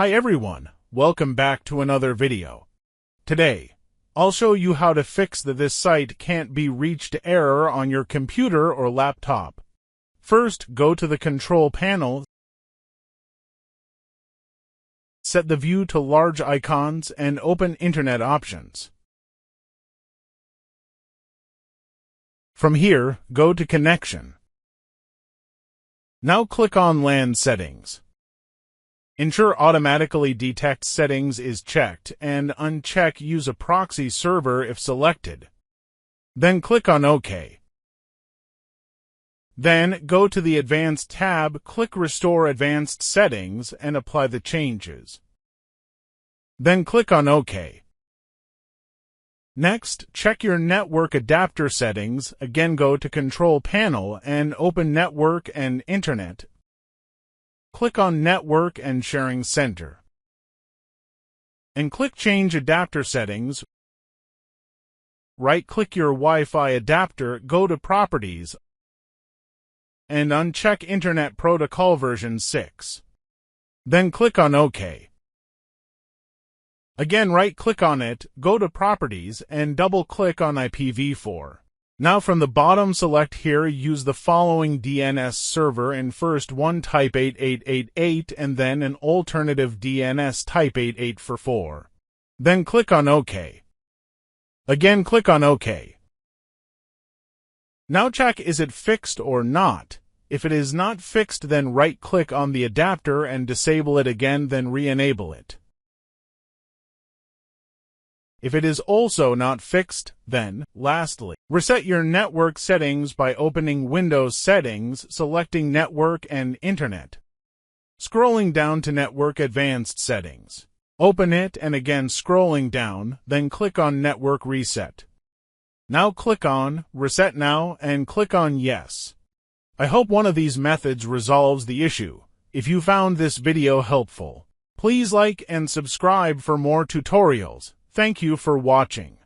Hi everyone, welcome back to another video. Today, I'll show you how to fix this site can't be reached error on your computer or laptop. First, go to the control panel, set the view to large icons and open Internet options. From here, go to Connection. Now click on LAN settings. Ensure automatically detect settings is checked and uncheck use a proxy server if selected. Then click on OK. Then go to the Advanced tab, click Restore Advanced Settings and apply the changes. Then click on OK. Next, check your network adapter settings. Again, go to Control Panel and open Network and Internet. Click on Network and Sharing Center. And click Change Adapter Settings. Right-click your Wi-Fi adapter, go to Properties, and uncheck Internet Protocol version 6. Then click on OK. Again, right-click on it, go to Properties, and double-click on IPv4. Now from the bottom select here, use the following DNS server and first one type 8888 and then an alternative DNS type 8844. Then click on OK. Again click on OK. Now check is it fixed or not. If it is not fixed, then right-click on the adapter and disable it again, then re-enable it. If it is also not fixed, then, lastly, reset your network settings by opening Windows Settings, selecting Network and Internet. Scrolling down to Network Advanced Settings. Open it and again scrolling down, then click on Network Reset. Now click on Reset Now and click on Yes. I hope one of these methods resolves the issue. If you found this video helpful, please like and subscribe for more tutorials. Thank you for watching.